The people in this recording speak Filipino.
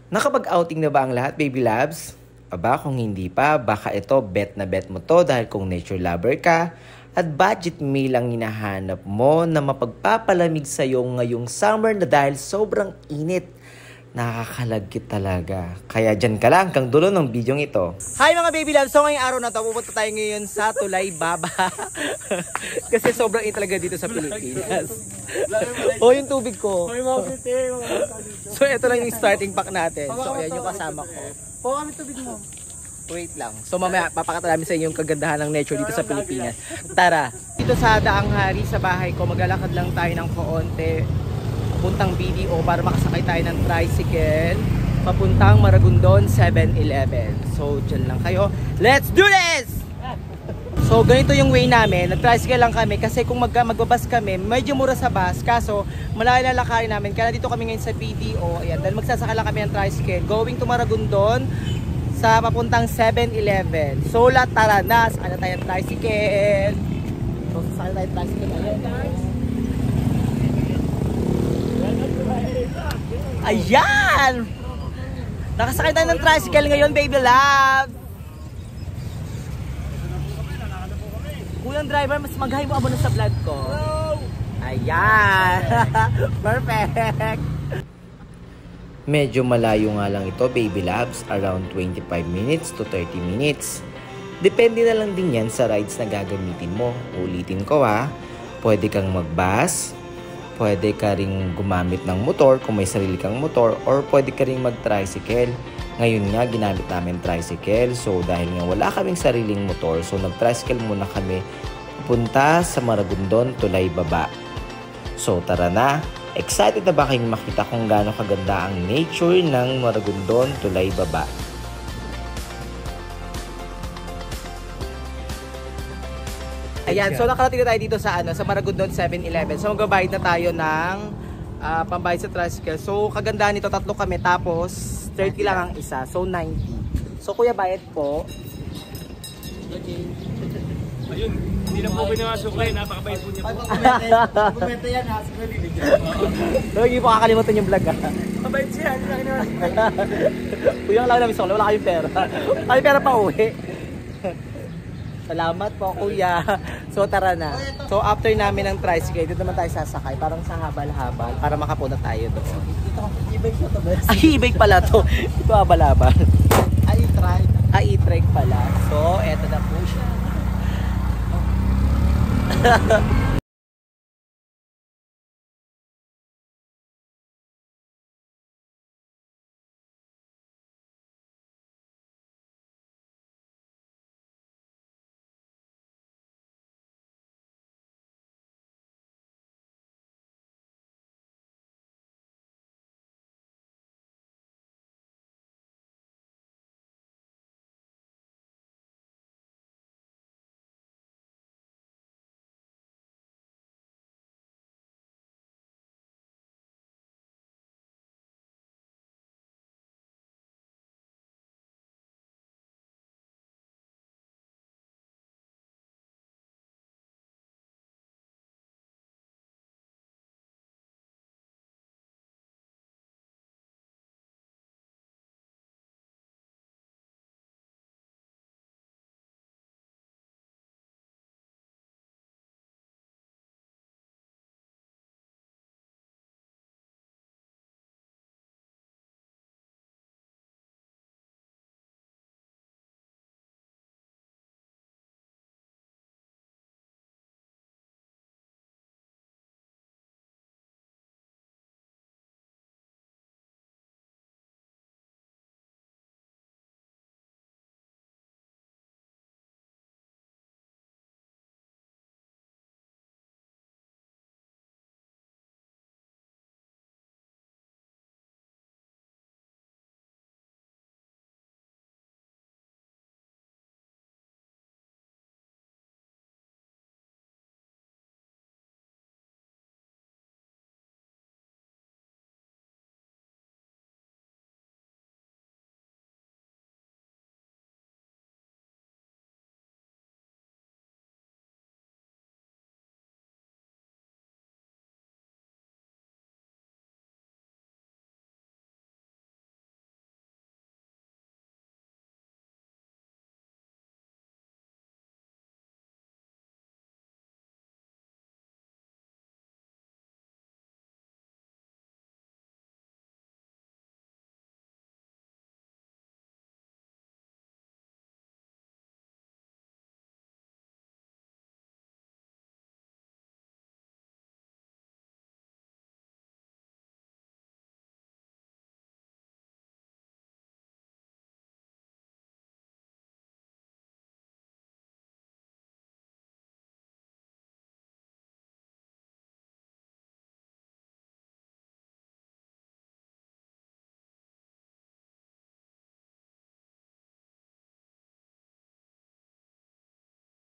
Nakapag-outing na ba ang lahat, baby loves? Aba, kung hindi pa, baka ito bet na bet mo to dahil kung nature lover ka at budget meal ang hinahanap mo na mapagpapalamig sa'yo ngayong summer na dahil sobrang init. Nakakalagkit talaga. Kaya dyan ka lang hanggang dulo ng bidyong ito. Hi mga baby loves! So ngayong araw na to, pupunta tayo ngayon sa Tulay Baba. Kasi sobrang init talaga dito sa Pilipinas. Oh, yung tubig ko. So ito lang yung starting pack natin. So ayan yung kasama ko. Po kami tubig mo. Wait lang. So mamaya papakita namin sa inyo yung kagandahan ng nature dito sa Pilipinas. Tara! Dito sa Daang Hari sa bahay ko, maglalakad lang tayo ng koonte papuntang BDO para makasakay tayo ng tricycle papuntang Maragondon 7-Eleven. So dyan lang kayo. Let's do this! So ganito yung way namin. Nag-tricycle lang kami kasi kung magbabas kami, medyo mura sa bus. Kaso malayo na lakarin namin. Kaya dito kami ngayon sa BDO. Ayan, dahil magsasaka lang kami ng tricycle going to Maragondon sa papuntang 7-Eleven. So tara na, sakay na tayo ng tricycle. So sakay na tayo ng tricycle. Ayan guys. Ayan! Nakasakay tayo ng tricycle ngayon, baby love! Kulang driver, mas mag-hi mo abono sa vlog ko. Ayan! Perfect! Medyo malayo nga lang ito, baby loves. Around 25 minutes to 30 minutes. Depende na lang din yan sa rides na gagamitin mo. Ulitin ko ha. Pwede kang mag-bus. Pwede ka ring gumamit ng motor kung may sarili kang motor, or pwede ka ring mag-tricycle. Ngayon nga, ginamit namin tricycle. So, dahil nga wala kaming sariling motor, so nag-tricycle muna kami punta sa Maragondon, Tulay Baba. So, tara na. Excited na ba kayong makita kung gaano kaganda ang nature ng Maragondon, Tulay Baba? Ayan, so nakarating na tayo dito sa sa Maragondon 7-Eleven. So magbabayad na tayo ng pambayad sa tricycle. So kagandahan nito, tatlo kami, tapos 30 lang ang isa. So 90. So kuya, bayad po. Ayun, hindi na po pinamasuklay, napakabayad po niya po. Pagkumenta yan ha, siguro bibigyan. So hindi po kakalimutan yung vlog ha. Mabayad siya, hindi na kinawa. Kuya, lang namin sukli, wala kayong pera. Kayong pera pa uwi. Salamat po kuya. So tara na. So after namin ng tricycle, dito naman tayo sasakay. Parang sa habal-habal para makapunta tayo doon. E-bike na to, best. Ay, e-bike pala to. Ito habal-habal. E-trike. E-trike pala. So eto na po siya.